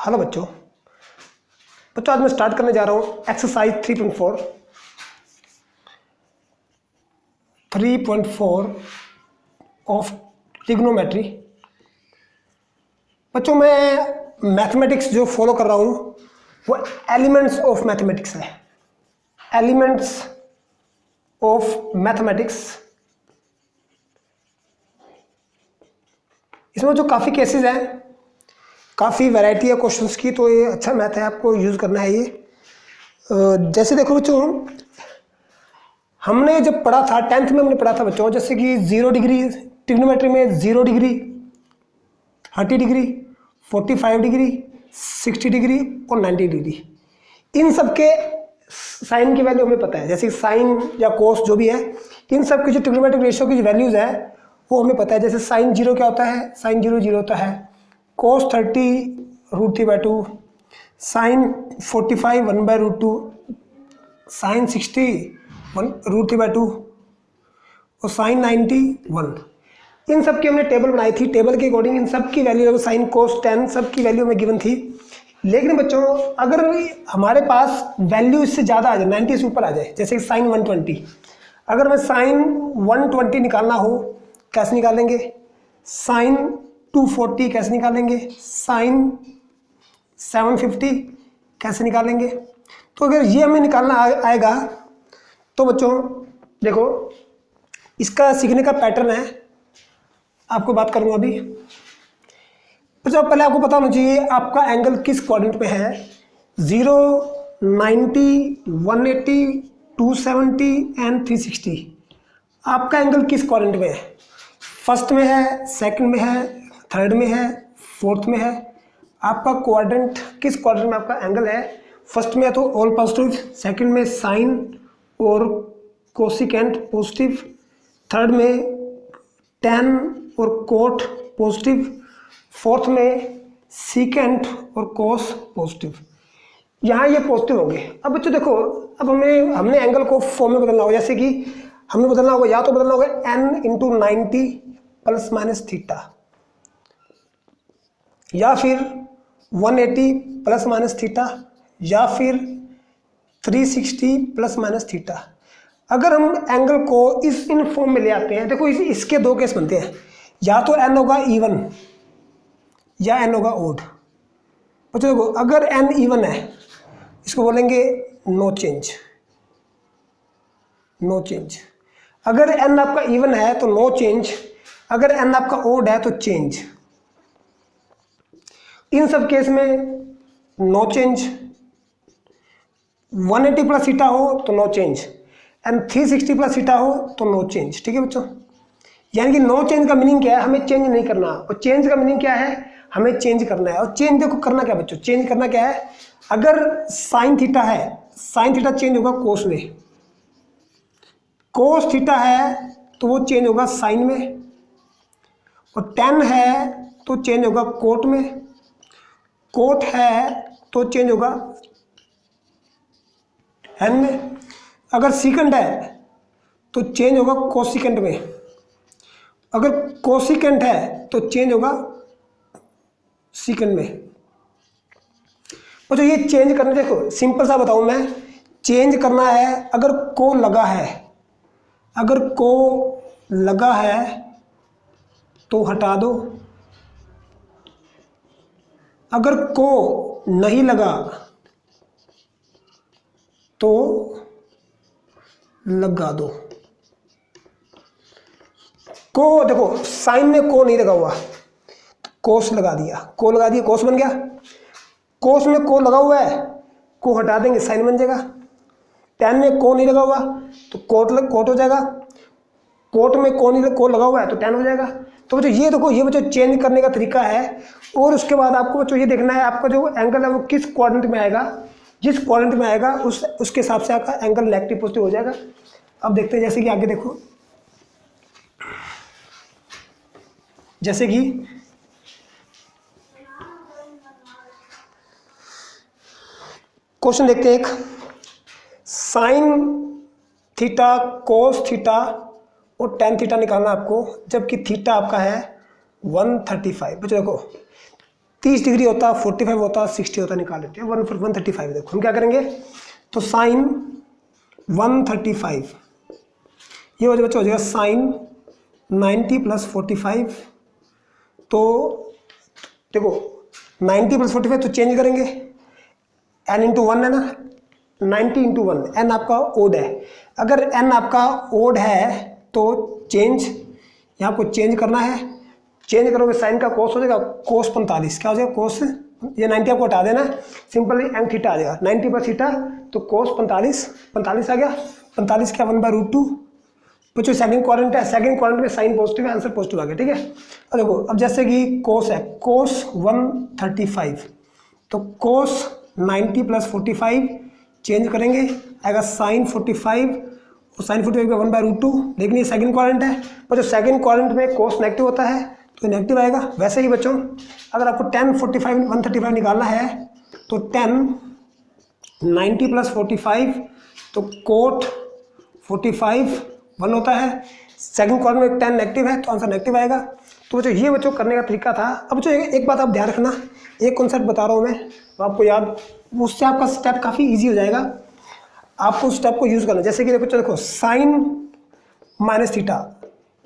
Hello बच्चों आज मैं स्टार्ट करने जा रहा हूँ एक्सरसाइज 3.4 ऑफ ट्रिग्नोमेट्री। बच्चों मैं मैथमेटिक्स जो फॉलो कर रहा हूँ वो एलिमेंट्स ऑफ मैथमेटिक्स है। एलिमेंट्स ऑफ मैथमेटिक्स, इसमें जो काफ़ी केसेस हैं, काफ़ी वैरायटी है क्वेश्चंस की, तो ये अच्छा मैथ है, आपको यूज़ करना है ये। जैसे देखो बच्चों, हमने जब पढ़ा था 10th में, हमने पढ़ा था बच्चों जैसे कि 0 डिग्री ट्रिग्नोमेट्री में 0 डिग्री, 30 डिग्री, 45 डिग्री, 60 डिग्री और 90 डिग्री, इन सब के साइन की वैल्यू हमें पता है। जैसे साइन या कोस जो भी है, इन सब की जो ट्रिग्नोमेट्रिक रेशियो की जो वैल्यूज़ है वो हमें पता है। जैसे साइन 0 क्या होता है, साइन 0 0 होता है। cos 30 √3/2, साइन 45 1/√2, साइन 60 √3/2 और साइन 90 1। इन सब की हमने टेबल बनाई थी। टेबल के अकॉर्डिंग इन सब की वैल्यू, साइन cos 10 सब की वैल्यू हमें गिवन थी। लेकिन बच्चों अगर हमारे पास वैल्यू इससे ज़्यादा आ जाए, 90 से ऊपर आ जाए, जैसे साइन 120, अगर मैं साइन 120 निकालना हो कैसे निकालेंगे, साइन 240 कैसे निकालेंगे, साइन 750 कैसे निकालेंगे। तो अगर ये हमें निकालना आएगा तो बच्चों देखो इसका सीखने का पैटर्न है, आपको बात करूंगा अभी। बच्चों पहले आपको पता होना चाहिए आपका एंगल किस क्वाड्रेंट में है। 0, 90, 180, 270 एंड 360, आपका एंगल किस क्वाड्रेंट में है? फर्स्ट में है, सेकंड में है, थर्ड में है, फोर्थ में है। आपका क्वाड्रेंट किस क्वाड्रेंट में आपका एंगल है? फर्स्ट में है तो ऑल पॉजिटिव, सेकंड में साइन और कोसिकेंट पॉजिटिव, थर्ड में टेन और कोट पॉजिटिव, फोर्थ में सीकेंट और कोस पॉजिटिव। यहाँ ये पॉजिटिव होंगे। अब बच्चों देखो, अब हमने एंगल को फॉर्म में बदलना होगा। जैसे कि हमें बदलना होगा, या तो बदलना होगा n × 90 ± थीटा, या फिर 180 ± थीटा, या फिर 360 ± थीटा। अगर हम एंगल को इन फॉर्म में ले आते हैं, देखो इसके दो केस बनते हैं, या तो n होगा इवन या n होगा ओड। बच्चों देखो अगर n इवन है इसको बोलेंगे नो चेंज, नो चेंज। अगर n आपका इवन है तो नो चेंज, अगर n आपका ओड है तो चेंज। इन सब केस में नो चेंज। 180 + थीटा हो तो नो चेंज, एंड 360 + थीटा हो तो नो चेंज। ठीक है बच्चों, यानी कि नो चेंज का मीनिंग क्या है? हमें चेंज नहीं करना। और चेंज का मीनिंग क्या है? हमें चेंज करना है। और चेंज देखो करना क्या बच्चों, चेंज करना क्या है? अगर साइन थीटा है, साइन थीटा चेंज होगा कोस में, कोस थीटा है तो वो चेंज होगा साइन में, और टेन है तो चेंज होगा कोट में, कोट है तो चेंज होगा एन में, अगर सीकेंट है तो चेंज होगा कोसिकेंट में, अगर कोसिकेंट है तो चेंज होगा सीकेंट में। और जो ये चेंज करना, देखो सिंपल सा बताऊं मैं, चेंज करना है। अगर को लगा है, अगर को लगा है तो हटा दो, अगर को नहीं लगा तो लगा दो। को देखो साइन में को नहीं लगा हुआ तो कोस लगा दिया, को लगा दिया कोस बन गया। कोस में को लगा हुआ है, को हटा देंगे साइन बन जाएगा। टेन में को नहीं लगा हुआ तो कोट हो जाएगा। कोट में को लगा हुआ है तो टेन हो जाएगा। तो बच्चों ये देखो, ये बच्चों चेंज करने का तरीका है। और उसके बाद आपको बच्चों ये देखना है आपका जो एंगल है वो किस क्वाड्रेंट में आएगा। जिस क्वाड्रेंट में आएगा उसके हिसाब से आपका एंगल नेगेटिव पॉजिटिव हो जाएगा। अब देखते हैं, जैसे कि आगे देखो, जैसे कि क्वेश्चन देखते हैं एक, साइन थीटा कोस थीटा और टेन थीटा निकालना आपको, जबकि थीटा आपका है 135। बच्चों देखो 30 डिग्री होता, 45 होता, 60 होता, निकाल लेते हैं। 135 देखो हम क्या करेंगे, तो साइन 135 ये हो जाएगा बच्चों, हो जाएगा साइन 90 प्लस 45। तो देखो 90 प्लस 45 तो चेंज करेंगे, n इंटू 1 है ना, 90 इंटू 1, n आपका ओड है। अगर n आपका ओड है तो चेंज, यहाँ आपको चेंज करना है। चेंज करोगे साइन का कोस हो जाएगा कोस 45, क्या हो जाएगा कोस, ये 90 आपको हटा देना है, सिंपली एन थीटा आ जाएगा, 90 पर थीटा तो कोस 45 आ गया, 45 क्या 1/√2। बच्चों सेकंड क्वाड्रेंट है, सेकंड क्वाड्रेंट में साइन पॉजिटिव है, आंसर पॉजिटिव आ गया, ठीक है। अब देखो, अब जैसे कि कोस है, कोस 135 तो कोस 90 प्लस 45 चेंज करेंगे, आएगा साइन 45 और साइन 45 का 1/√2, लेकिन ये सेकंड क्वाड्रेंट है, पर जो सेकंड क्वाड्रेंट में कोस नेगेटिव होता है तो नेगेटिव आएगा। वैसे ही बच्चों अगर आपको 10 45 135 निकालना है तो 10 90 प्लस 45 तो कोट 45 1 होता है, सेकंड क्वाड्रेंट में 10 नेगेटिव है तो आंसर नेगेटिव आएगा। तो बच्चों ये बच्चों करने का तरीका था। अब बच्चों एक बात आप ध्यान रखना, एक कॉन्सेप्ट बता रहा हूँ मैं, तो आपको याद, उससे आपका स्टेप काफ़ी ईजी हो जाएगा, आपको उस स्टेप को यूज़ करना। जैसे कि देखो sine minus theta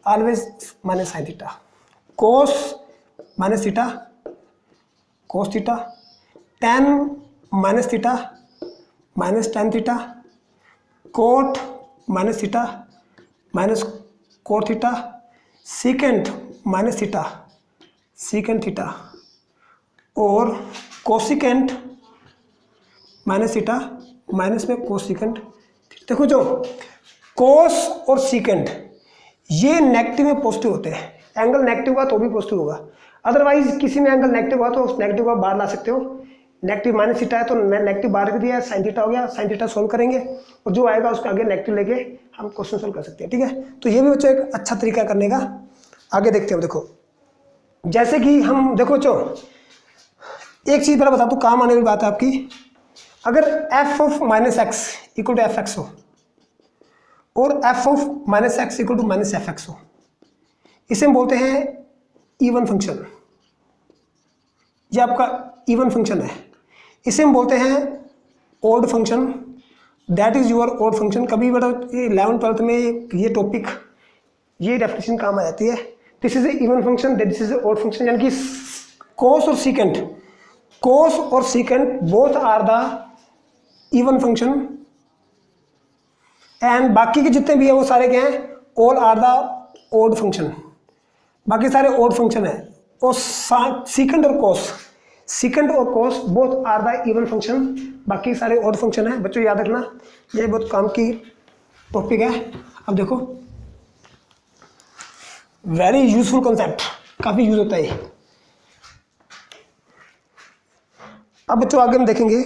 always minus sine theta, cos minus theta cos theta, tan minus theta minus tan theta, cot minus theta minus cot theta, secant minus theta secant theta, और cosecant minus theta minus में cosecant. देखो जो कोस और secant ये negative में positive होते हैं, angle negative हुआ तो भी पॉजिटिव होगा, अदरवाइज किसी में एंगल नेगेटिव हुआ तो उस नेगेटिव को बाहर ला सकते हो। नेगेटिव माइनस थीटा है तो नेगेटिव बाहर कर दिया, साइन थीटा हो गया, साइन थीटा सोल्व करेंगे और जो आएगा उसको आगे नेगेटिव लेके हम क्वेश्चन सोल्व कर सकते हैं, ठीक है। तो ये भी बच्चों एक अच्छा तरीका करने का। आगे देखते हैं, देखो जैसे कि हम देखो बच्चों एक चीज़ पहले बता दूँ, काम आने वाली बात है आपकी। अगर F of minus X equal to F X हो और F of minus X equal to minus F X हो, इसे हम बोलते हैं इवन फंक्शन। ये आपका इवन फंक्शन है, इसे हम बोलते हैं odd function, that is your odd function. कभी बड़ा 11th 12th में ये टॉपिक, ये डेफिनेशन काम आ जाती है। This is a even function, this is a odd function, यानी कि कोस और सीकेंट, कोस और secant both are the even function and बाकी के जितने भी है वो सारे क्या हैं, all are the odd function, बाकी सारे ओड फंक्शन है। और सीकेंट और कोस, सीकेंट और cos both are the even function, बाकी सारे ओड फंक्शन है। बच्चों याद रखना, ये बहुत काम की टॉपिक है। अब देखो वेरी यूजफुल कॉन्सेप्ट, काफ़ी यूज होता है। अब बच्चों आगे हम देखेंगे,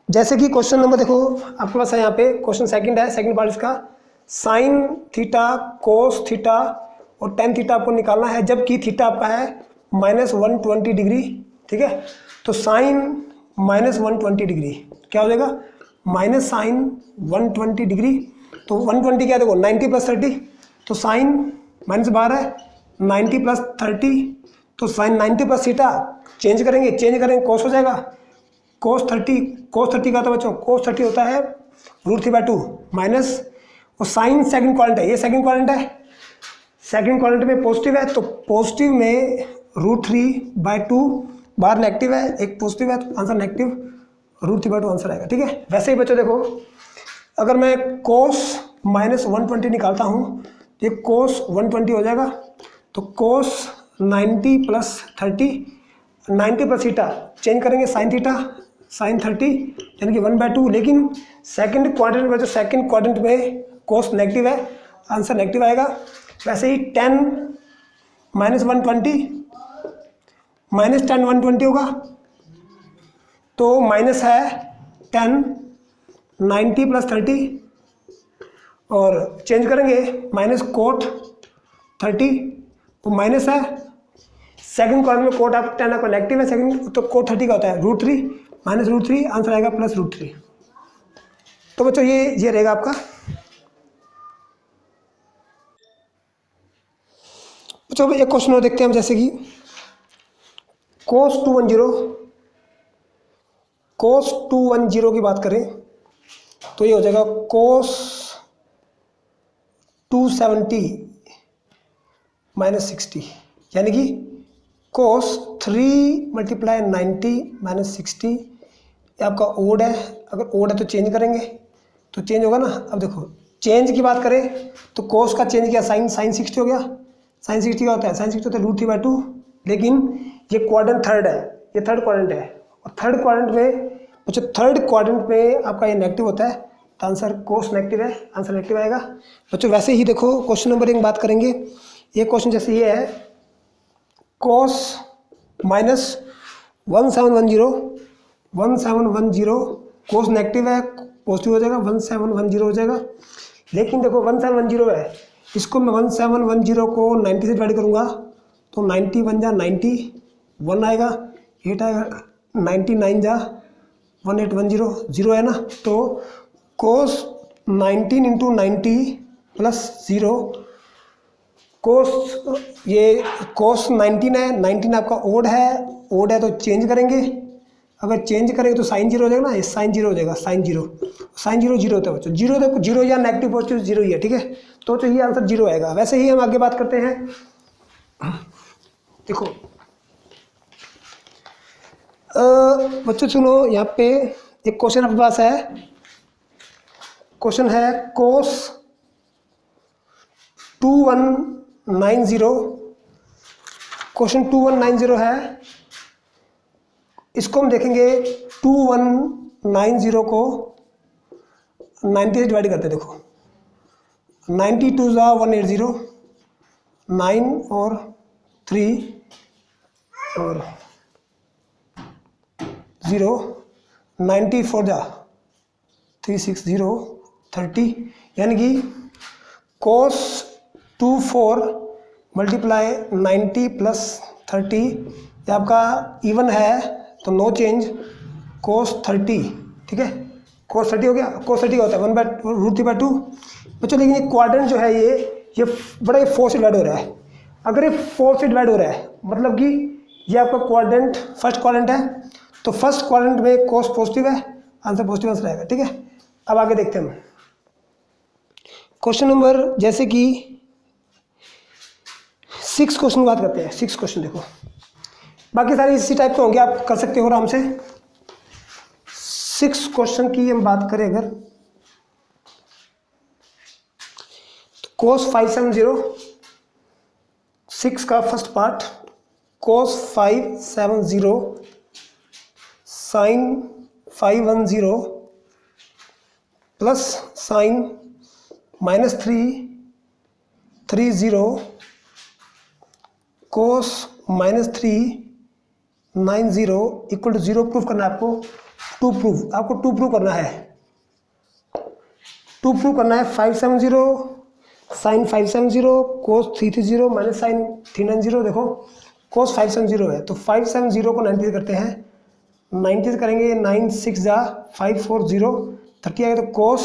जैसे कि क्वेश्चन नंबर देखो आपके पास है यहाँ पे, क्वेश्चन सेकंड है, सेकंड पार्ट इसका, साइन थीटा कोस थीटा और टेन थीटा आपको निकालना है, जबकि थीटा आपका है -120 डिग्री, ठीक है। तो साइन -120 डिग्री क्या हो जाएगा, माइनस साइन 120 डिग्री, तो 120 क्या देखो 90 प्लस 30, तो साइन माइनस बाहर है 90 प्लस 30, तो साइन 90 प्लस थीटा चेंज करेंगे कोस हो जाएगा कोस 30 का, तो बच्चों कोस 30 होता है √3/2 माइनस, और साइन सेकंड क्वाड्रेंट है, ये सेकंड क्वाड्रेंट है, सेकंड क्वाड्रेंट में पॉजिटिव है तो पॉजिटिव में √3/2, बाहर नेगेटिव है, एक पॉजिटिव है तो आंसर नेगेटिव, √3/2 आंसर आएगा, ठीक है। वैसे ही बच्चों देखो अगर मैं कोस -120 निकालता हूँ तो ये कोस 120 हो जाएगा, तो कोस 90 प्लस 30, 90 प्लस थीटा चेंज करेंगे साइन थीटा साइन 30 यानी कि 1/2, लेकिन सेकंड क्वाड्रेंट में, जो सेकंड क्वाड्रेंट में कोस नेगेटिव है, आंसर नेगेटिव आएगा। वैसे ही 10 -120 -10 120 होगा, तो माइनस है 10 90 प्लस 30 और चेंज करेंगे माइनस कोट 30, तो माइनस है सेकंड क्वाड्रेंट में कोट आप 10 आपका नेगेटिव है, सेकंड तो कोट 30 का होता है √3 माइनस √3, आंसर आएगा प्लस √3। तो बच्चों ये रहेगा आपका। बच्चों एक क्वेश्चन और देखते हैं हम, जैसे कि cos 210 की बात करें तो ये हो जाएगा cos 270 माइनस 60, यानी कि cos 3 मल्टीप्लाई 90 माइनस 60। ये आपका ओड है, अगर ओड है तो चेंज करेंगे तो चेंज होगा ना। अब देखो चेंज की बात करें तो cos का चेंज किया साइन 60 हो गया। साइन 60 क्या होता है? साइन 60 होता है √3/2, लेकिन ये क्वाड्रेंट थर्ड है, ये थर्ड क्वाड्रेंट है, और थर्ड क्वाड्रेंट में बच्चों थर्ड क्वाड्रेंट में आपका ये नेगेटिव होता है, तो आंसर cos नेगेटिव है, आंसर नेगेटिव आएगा। बच्चों वैसे ही देखो क्वेश्चन नंबर 1 बात करेंगे। ये क्वेश्चन जैसे ये है cos माइनस 1710 cos नेगेटिव है, पॉजिटिव हो जाएगा, 1710 हो जाएगा। लेकिन देखो 1710 है, इसको मैं 1710 को 90 से डिवाइड करूँगा तो 90 1 जा 90, 1 आएगा, 8 आएगा, 99 जा 1810 0 है ना। तो cos 19 इंटू 90 प्लस 0, ये cos 19 है, 19 आपका ओड है तो चेंज करेंगे, अगर चेंज करेंगे तो साइन 0 हो जाएगा ना, ये साइन 0 हो जाएगा, साइन 0 होता है बच्चों, 0 या नेगेटिव पॉजिटिव 0 ही है, ठीक है। तो ये आंसर 0 आएगा। वैसे ही हम आगे बात करते हैं। देखो बच्चों सुनो, यहाँ पे एक क्वेश्चन आपके पास है, क्वेश्चन है cos 2190, क्वेश्चन 2190 है। इसको हम देखेंगे 2190 को 90 से डिवाइड करते हैं। देखो 92 जा 180, 9 और 3 और 0, 94 जा 360 30, यानी कि cos 24 मल्टीप्लाई 90 प्लस 30, ये आपका इवन है तो नो चेंज, cos 30, ठीक है, cos 30 हो गया। cos 30 होता है 1/√3/2 बच्चों। लेकिन ये क्वाड्रेंट जो है ये बड़ा ही 4 से डिवाइड हो रहा है। अगर ये 4 से डिवाइड हो रहा है मतलब कि ये आपका क्वाड्रेंट फर्स्ट क्वाड्रेंट है, तो फर्स्ट क्वाड्रेंट में cos पॉजिटिव है, आंसर पॉजिटिव आंसर आएगा, ठीक है। अब आगे देखते हैं हम क्वेश्चन नंबर, जैसे कि 6 क्वेश्चन की बात करते हैं। 6 क्वेश्चन देखो, बाकी सारे इसी टाइप के होंगे, आप कर सकते हो आराम से। 6 क्वेश्चन की हम बात करें अगर तो cos 570, 6 का फर्स्ट पार्ट cos 570 sin 510 plus sine -330 cos -390 equal to 0 proof करना है आपको। टू प्रूफ करना है। 570 साइन 570 cos 330 माइनस साइन 390। देखो cos 570 है तो 570 को 90 करते हैं, 90 से करेंगे 9 6 जा 540 30 आएगा, तो cos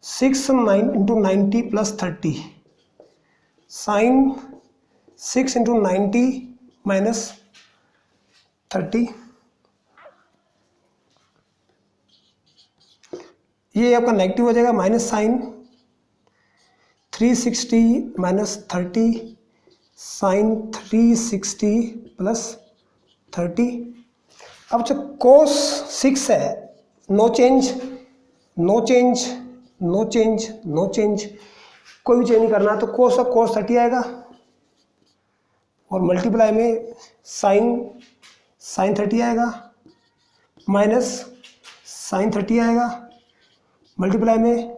6 9 into 90 plus 30 sine 6 into 90 minus 30, ये आपका नेगेटिव हो जाएगा, minus sine 360 minus 30 sine 360 plus 30। अब जो cos 6 है, नो चेंज, कोई भी चेंज नहीं करना, तो cos 30 आएगा, और मल्टीप्लाई में साइन 30 आएगा, माइनस साइन 30 आएगा, मल्टीप्लाई में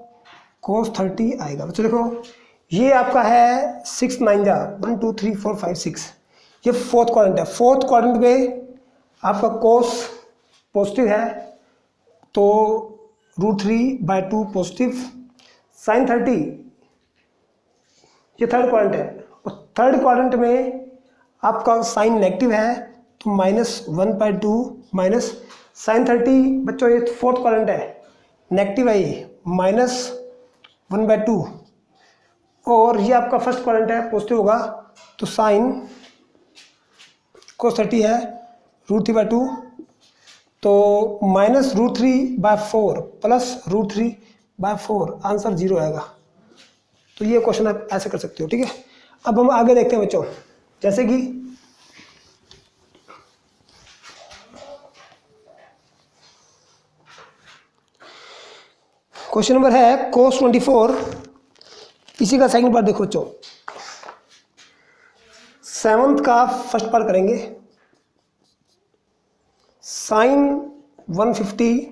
cos 30 आएगा। बच्चों देखो ये आपका है 6 9 जा 1 2 3 4 5 6, ये फोर्थ क्वाड्रेंट है। फोर्थ क्वाड्रेंट में आपका cos पॉजिटिव है तो √3/2 पॉजिटिव, साइन 30 ये थर्ड क्वाड्रेंट है, और थर्ड क्वाड्रेंट में आपका साइन नेगेटिव है तो -1/2 माइनस साइन 30। बच्चों ये फोर्थ क्वाड्रेंट है, नेगेटिव है, ये -1/2, और ये आपका फर्स्ट क्वाड्रेंट है, पॉजिटिव होगा, तो साइन कोस 30 है √3/2, तो -√3/4 प्लस √3/4, आंसर 0 आएगा। तो ये क्वेश्चन आप ऐसे कर सकते हो, ठीक है। अब हम आगे देखते हैं बच्चों, जैसे कि क्वेश्चन नंबर है cos 24, इसी का सेकंड पार्ट देखो बच्चों। 7th का फर्स्ट पार्ट करेंगे। sin 150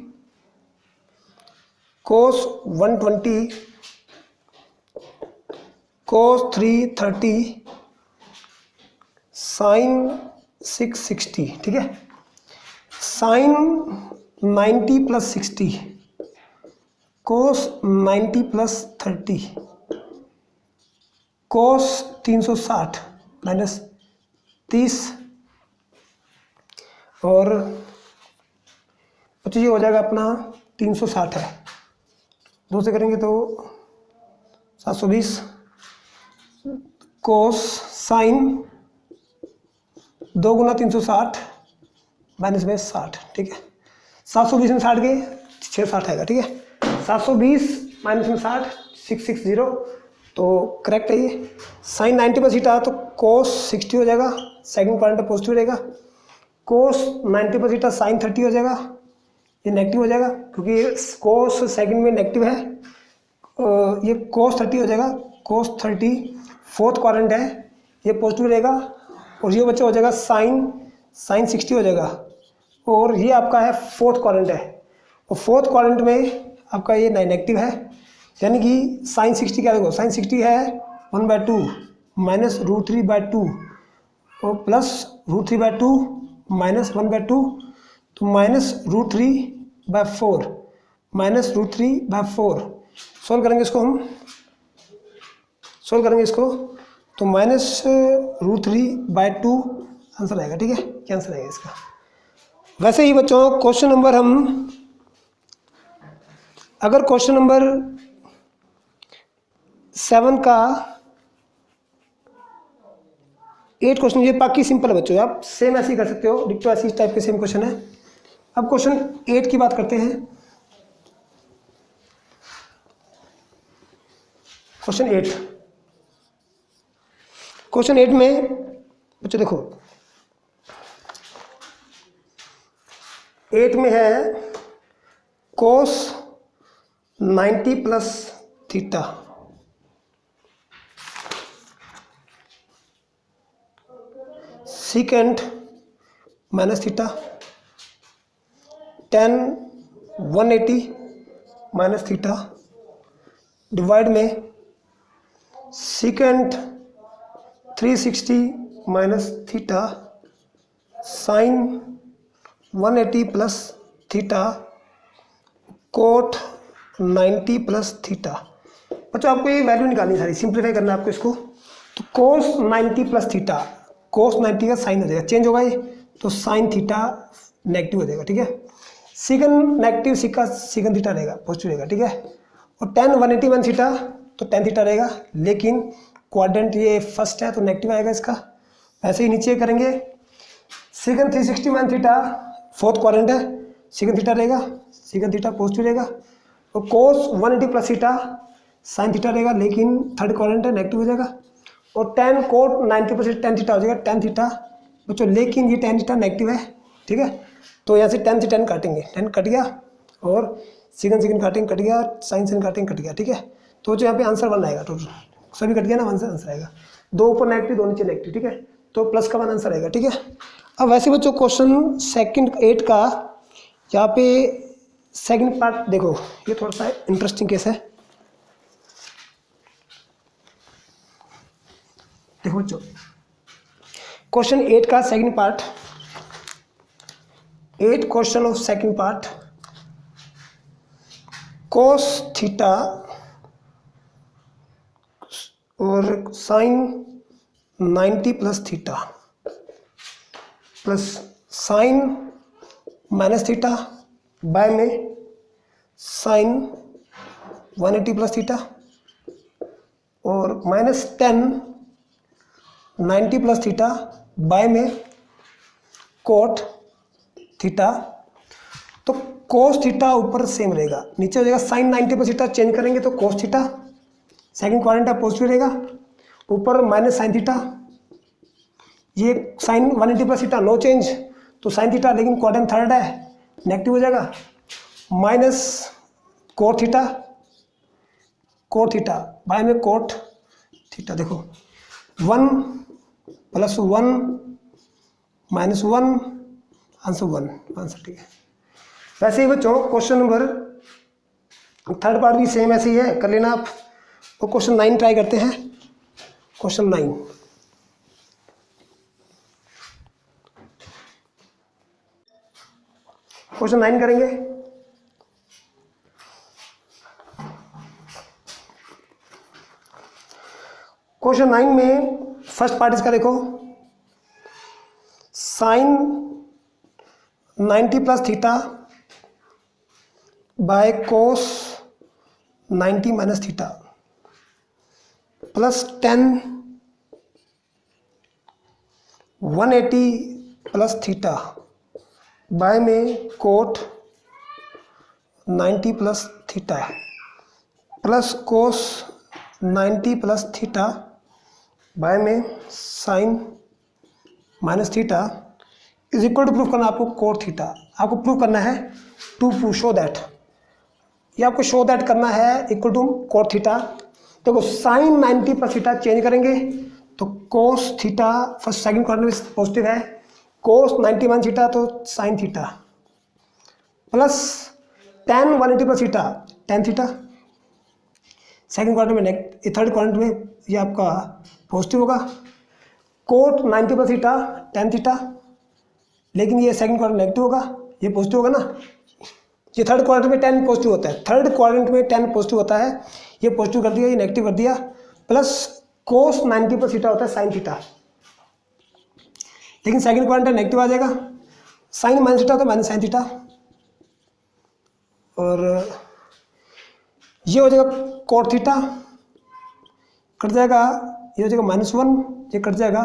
cos 120 cos 330 sin 660, ठीक है। sin 90 + 60 cos 90 + 30 cos 360 -30 और बच्चों ये हो जाएगा अपना 360 है, 2 से करेंगे तो 720 cos sin 2 × 360 - 60, ठीक है। 720 में 60 गए 660 आएगा, ठीक है। 720 - 60 660, तो करेक्ट है ये। sin 90 + थीटा तो cos 60 हो जाएगा, सेकंड पॉइंट पॉजिटिव रहेगा। cos 90 + थीटा sin 30 हो जाएगा, ये नेगेटिव हो जाएगा क्योंकि cos सेकंड में नेगेटिव है। ये cos 30 हो जाएगा, cos 30 फोर्थ क्वाड्रेंट है, ये पॉजिटिव रहेगा। और ये बच्चा हो जाएगा sin 60 हो जाएगा, और ये आपका है फोर्थ क्वाड्रेंट है, और फोर्थ क्वाड्रेंट में आपका ये नेगेटिव है, यानी कि sin 60 क्या देखो, sin 60 है 1/2 -√3/2 और प्लस √3/2 -1/2, तो -√3/4 -√3/4। सोल्व करेंगे इसको, हम सोल्व करेंगे इसको, तो -√3/2 आंसर आएगा, ठीक है। क्या आंसर आएगा इसका। वैसे ही बच्चों क्वेश्चन नंबर हम अगर क्वेश्चन नंबर 7 का 8 क्वेश्चन, ये बाकी सिंपल है बच्चों, आप सेम ऐसे ही कर सकते हो, डिक्टो ऐसी टाइप के सेम क्वेश्चन है। अब क्वेश्चन 8 की बात करते हैं। क्वेश्चन 8 में बच्चों देखो, 8 में है cos 90 + theta secant -theta tan 180 - theta divide में secant 360 - theta sin 180 + theta cot 90 + theta. बच्चों आपको ये वैल्यू निकालनी है सारी, सिंप्लीफाई करना है आपको इसको। तो cos 90 + थीटा, cos 90 का साइन हो जाएगा, चेंज होगा ये, तो sin थीटा नेगेटिव हो जाएगा, ठीक है। secant नेगेटिव secant थीटा रहेगा, पॉजिटिव रहेगा, ठीक है। और tan 180 - थीटा तो tan थीटा रहेगा, लेकिन क्वाड्रेंट ये फर्स्ट है तो नेगेटिव आएगा इसका। ऐसे ही नीचे करेंगे, secant 360 - थीटा फोर्थ क्वाड्रेंट है, secant थीटा रहेगा, secant थीटा पॉजिटिव रहेगा। और cos 180 + थीटा sin थीटा रहेगा, लेकिन थर्ड क्वाड्रेंट है, नेगेटिव हो जाएगा। और tan cot 90 + tan थीटा हो जाएगा, tan थीटा बच्चों, लेकिन ये tan थीटा नेगेटिव है, ठीक है। तो यहाँ से tan से tan काटेंगे, tan कट गया, और secant काटेंगे कट गया, sin काटेंगे कट गया, ठीक है। तो जो यहाँ पे आंसर 1 आएगा, टोटल सभी कट गया ना, 1 से आंसर आएगा। 2 ऊपर नेगेटिव 2 नीचे नेगेटिव, ठीक है। तो प्लस का 1 आंसर आएगा, ठीक है। अब वैसे बच्चों क्वेश्चन सेकंड 8 का यहाँ पे सेकंड पार्ट देखो, ये थोड़ा सा इंटरेस्टिंग केस है। देखो बच्चों क्वेश्चन 8 का second part, 8 question of second part, cos theta और sin 90 + theta plus sin -theta by में sin 180 + थीटा और -10 90 + थीटा बाय में कोट थीटा, तो कोस थीटा ऊपर सेम रहेगा, नीचे हो जाएगा साइन 90 पर थीटा, चेंज करेंगे तो कोस थीटा, सेकंड क्वाड्रेंट है पॉजिटिव रहेगा, ऊपर माइनस साइन थीटा, ये साइन 180 पर थीटा नो चेंज, तो साइन थीटा, लेकिन क्वाड्रेंट थर्ड है नेगेटिव हो जाएगा, minus cot theta, cot theta by में कोट थीटा, देखो 1 प्लस 1 माइनस 1 आंसर 1, आंसर ठीक है। वैसे ही बच्चों क्वेश्चन नंबर थर्ड पार्ट भी सेम ऐसे ही है, कर लेना आप। तो क्वेश्चन 9 ट्राई करते हैं, क्वेश्चन 9। क्वेश्चन 9 करेंगे। क्वेश्चन 9 में फर्स्ट पार्ट इसका देखो, sine 90 plus theta by cos 90 minus theta plus 10 180 plus theta by में cot 90 plus theta plus cos 90 plus theta by में sine minus theta is equal to proof करना आपको cot theta. आपको proof करना है to show that, ये आपको show that करना है इक्वल टू कोट थीटा। देखो साइन 90 प्लस थीटा चेंज करेंगे तो cos theta, first second quadrant में पॉजिटिव है, कोस 91 थीटा तो sine theta plus tan 180 plus theta tan theta, second quadrant में थर्ड क्वाड्रेंट में ये आपका पॉजिटिव होगा, cot 90 plus theta tan theta, लेकिन ये सेकंड क्वाड्रेंट नेगेटिव होगा, ये पॉजिटिव होगा ना, ये थर्ड क्वाड्रेंट में 10 पॉजिटिव होता है, थर्ड क्वाड्रेंट में 10 पॉजिटिव होता है, ये पॉजिटिव कर दिया, ये नेगेटिव कर दिया, प्लस कोस 90 प्लस थीटा होता है साइन थीटा, लेकिन सेकंड क्वाड्रेंट नेगेटिव आ जाएगा, साइन माइनस थीटा होता है माइनस साइन थीटा, और ये हो जाएगा कोट थीटा, कट जाएगा, ये हो जाएगा -1, ये कट जाएगा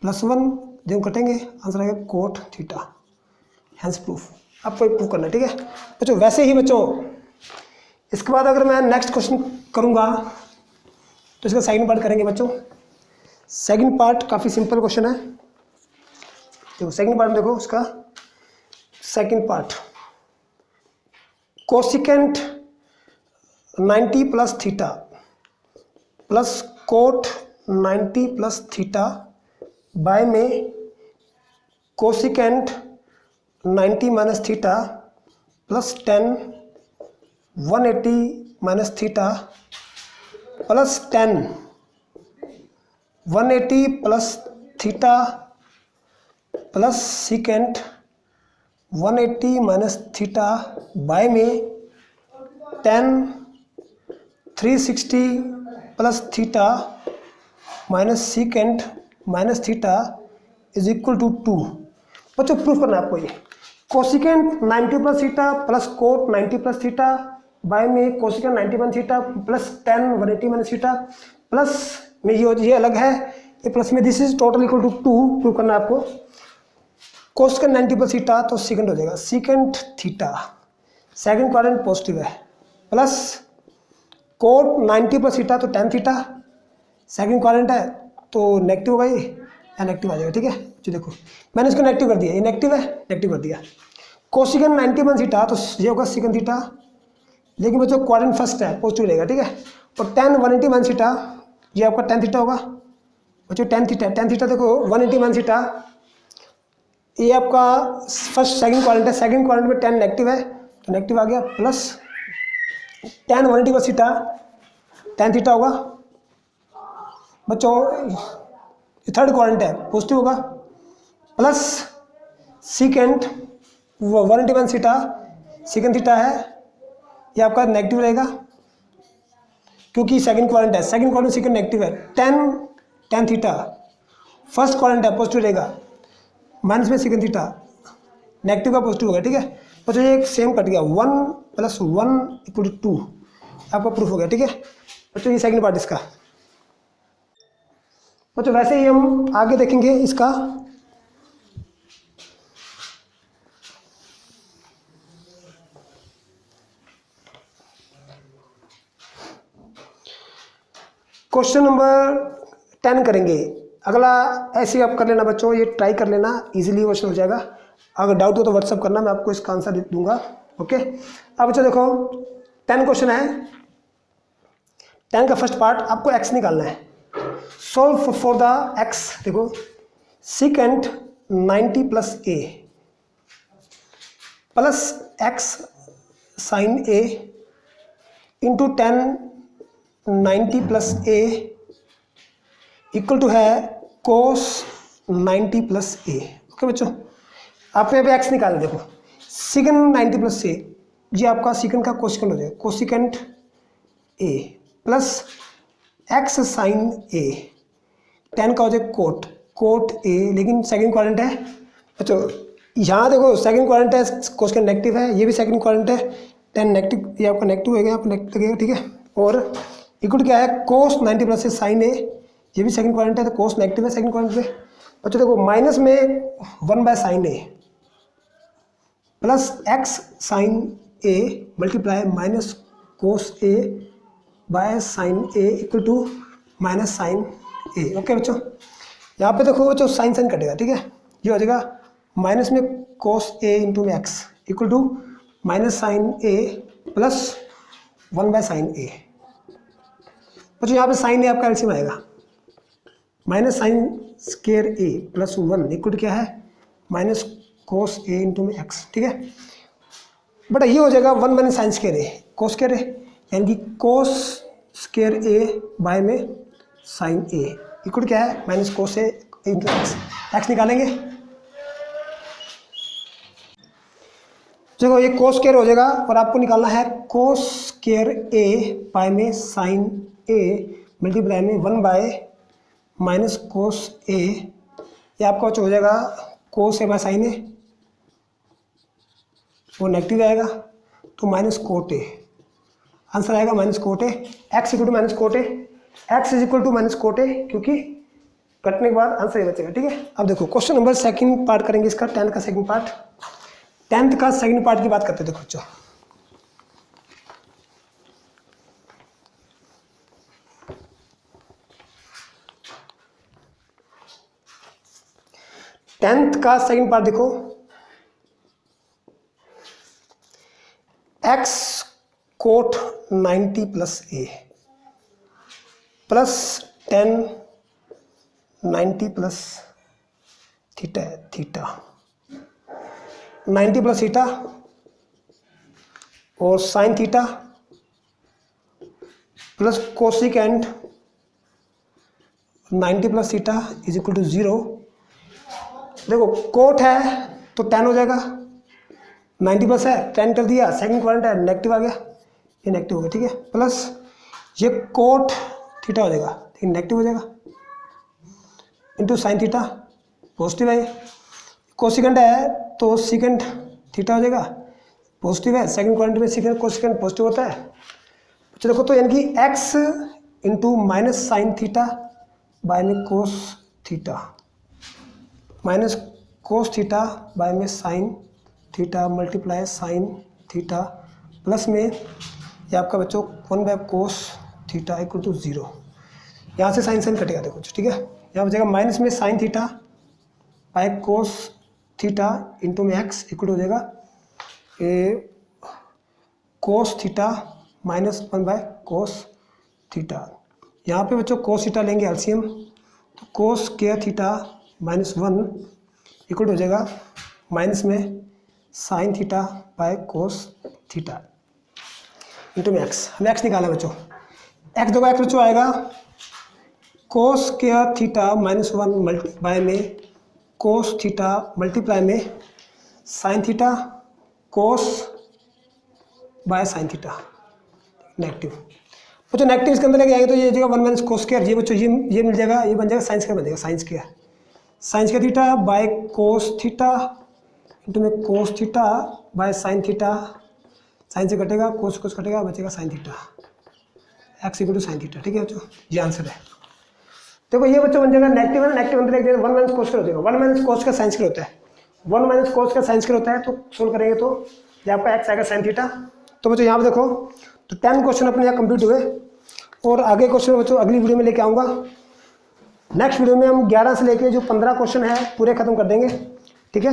+1, जब कटेंगे आंसर आएगा कोट थीटा, हैंस प्रूफ। आपको एक प्रूफ करना है, ठीक है बच्चों। वैसे ही बच्चों इसके बाद अगर मैं नेक्स्ट क्वेश्चन करूँगा तो इसका सेकंड पार्ट करेंगे बच्चों। सेकंड पार्ट काफ़ी सिंपल क्वेश्चन है, देखो सेकंड पार्ट देखो उसका, second part cosecant 90 plus theta plus cot 90 plus theta by में cosecant 90 minus theta plus 10 180 minus theta plus 10 180 plus theta plus secant 180 minus theta by में 10 360 plus theta minus secant minus theta is equal to 2। बच्चों proof करना है आपको, ये cosecant 90 plus theta plus cot 90 plus theta by में cosecant 91 theta plus 10 180 minus theta plus में ये अलग है, ये प्लस में this is total equal to 2। Proof करना है आपको, कोसिकेंट 90 प्लस थीटा तो सीकेंट हो जाएगा secant theta, second quadrant positive है, प्लस कोट 90 प्लस थीटा तो tan थीटा, सेकंड क्वाड्रेंट है तो नेगेटिव होगा, ये या नेगेटिव आ जाएगा, ठीक है। जो देखो मैंने इसको नेगेटिव कर दिया, ये नेगेटिव है नेगेटिव कर दिया, कोसिकेंट 91 थीटा तो ये होगा सीकेंट थीटा, लेकिन बच्चों क्वाड्रेंट फर्स्ट है पॉजिटिव रहेगा, ठीक है। और tan 180 माइनस थीटा ये आपका tan थीटा होगा बच्चों, tan थीटा देखो 180 माइनस थीटा ये आपका फर्स्ट सेकंड क्वाड्रेंट है, सेकंड क्वाड्रेंट में tan नेगेटिव है तो नेगेटिव आ गया, plus tan 180 minus theta tan theta होगा बच्चों, ये थर्ड क्वाड्रेंट है पॉजिटिव होगा, plus secant 180 minus theta secant theta है, ये आपका नेगेटिव रहेगा क्योंकि सेकंड क्वाड्रेंट है, सेकंड क्वाड्रेंट सीकेंट नेगेटिव है, tan थीटा फर्स्ट क्वाड्रेंट है पॉजिटिव रहेगा, माइनस में सीकेंट थीटा नेगेटिव का पॉजिटिव होगा, ठीक है। बच्चों ये एक सेम कट गया, 1 + 1 = 2 आपका प्रूफ हो गया, ठीक है बच्चों। ये सेकंड पार्ट इसका बच्चों। वैसे ही हम आगे देखेंगे इसका क्वेश्चन नंबर 10 करेंगे। अगला ऐसे ही आप कर लेना बच्चों, ये ट्राई कर लेना, इजीली क्वेश्चन हो जाएगा। अगर डाउट हो तो व्हाट्सअप करना, मैं आपको इसका आंसर दूंगा। ओके, अब बच्चों देखो 10 क्वेश्चन है। 10 का फर्स्ट पार्ट, आपको एक्स निकालना है। Solve for the x. देखो secant 90 plus A plus x sine A into 10 90 plus A equal to है कोस 90 प्लस ए। ओके बच्चों, आपको यहाँ पे एक्स निकालना। देखो सीकेंट 90 प्लस ए, ये आपका सीकेंट का कोसिकेंट हो जाएगा, cosecant A plus x sine A, 10 का हो जाएगा कोट, कोट ए, लेकिन सेकंड क्वाड्रेंट है बच्चों। यहाँ देखो सेकंड क्वाड्रेंट है, कोसिकेंट नेगेटिव है, ये भी सेकंड क्वाड्रेंट है, 10 नेगेटिव, ये आपका नेगेटिव हो गया, आपको नेगेटिव लगेगा, ठीक है। और इक्वल क्या है कोस 90 प्लस से साइन ए, ये भी सेकंड क्वाड्रेंट है तो कोस नेगेटिव है सेकंड क्वाड्रेंट पे बच्चों। देखो माइनस में 1 by sine A plus x sine A multiply minus cos A by sine A equal to minus sine A. Okay बच्चों, यहाँ पे देखो बच्चों साइन साइन कटेगा, ठीक है। ये हो जाएगा माइनस में कोस ए इंटू में x equal to minus sine A plus 1 by sine A. बच्चों यहाँ पे साइन ए आपका एलसीएम आएगा, minus sine square A plus 1 equal to क्या है माइनस कोस ए इंटू में एक्स, ठीक है। बट ये हो जाएगा 1 minus sine square A cos square A, यानी कि कोस स्केयर ए बाय में साइन ए इक्वल क्या है minus cos A into x. X निकालेंगे, देखो ये कोस स्केयर हो जाएगा और आपको निकालना है कोस स्केयर ए बाय में साइन ए मल्टीप्लाई में 1 बाय माइनस कोस ए, ये आपका हो जाएगा कोस ए बाय साइन ए, वो नेगेटिव आएगा तो माइनस कोट ए, आंसर आएगा minus cot A. X equal to minus cot A, X is equal to minus cot A, क्योंकि कटने के बाद आंसर ये बचेगा, ठीक है। अब देखो क्वेश्चन नंबर सेकंड पार्ट करेंगे इसका, 10 का सेकंड पार्ट। 10th का सेकंड पार्ट की बात करते हैं। देखो बच्चों 10th का सेकंड पार्ट देखो, X cot 90 plus A plus 10 90 plus theta है, थीटा 90 प्लस थीटा और sine theta plus cosecant 90 plus theta is equal to 0। देखो कोट है तो 10 हो जाएगा, 90 प्लस है 10 कर दिया, सेकंड क्वाड्रेंट है नेगेटिव आ गया, ये नेगेटिव हो गया, ठीक है। प्लस ये कोट थीटा हो जाएगा, ठीक है, नेगेटिव हो जाएगा इंटू साइन थीटा पॉजिटिव है, कोसिकेंट है तो सीकेंट थीटा हो जाएगा, पॉजिटिव है, सेकंड क्वाड्रेंट में सीकेंट कोसिकेंट पॉजिटिव होता है। तो देखो तो यानी कि x into minus sine theta by में cos theta minus cos theta by में sine theta multiply sine theta plus में ये आपका बच्चों 1 by cos theta equal to 0। यहाँ से साइन साइन कटेगा देखो, ठीक है। यहाँ बचेगा माइनस में sine theta by cos theta into में एक्स इक्वल हो जाएगा cos theta minus 1 by cos theta. यहाँ पे बच्चों कोस थीटा लेंगे एलसीएम, तो cos square theta minus 1 equal हो जाएगा माइनस में sine theta by cos theta into में एक्स। हमें एक्स निकाला बच्चों, एक्स दो एक्स बच्चों आएगा cos square theta minus 1 by में कोस थीटा मल्टीप्लाई में साइन थीटा कोस बाय साइन थीटा नेगेटिव। बच्चों नेगेटिव इसके अंदर लेके आएंगे तो ये जगह 1 माइनस कोस स्क्वायर, ये बच्चों ये मिल जाएगा, ये बन जाएगा साइन स्क्वायर बन जाएगा, sine square theta by cos theta into में cos theta by sine theta, sine से कटेगा कोस कटेगा बचेगा sine theta, x equal to sine theta, ठीक है बच्चों, ये आंसर है। देखो ये बच्चों बन जाएगा नेगेटिव है, नेगेटिव अंदर एक 1 माइनस कोस का हो जाएगा, 1 माइनस कोस का साइन स्क्वायर होता है, 1 माइनस कोस का साइन स्क्वायर होता है, तो सोल्व करेंगे तो ये आपका एक्स आएगा साइन थीटा। तो बच्चों यहाँ पे देखो तो 10 क्वेश्चन अपने यहाँ कंप्लीट हुए। और आगे क्वेश्चन बच्चों अगली वीडियो में लेके आऊँगा। नेक्स्ट वीडियो में हम 11 से लेके जो 15 क्वेश्चन है पूरे ख़त्म कर देंगे। ठीक है।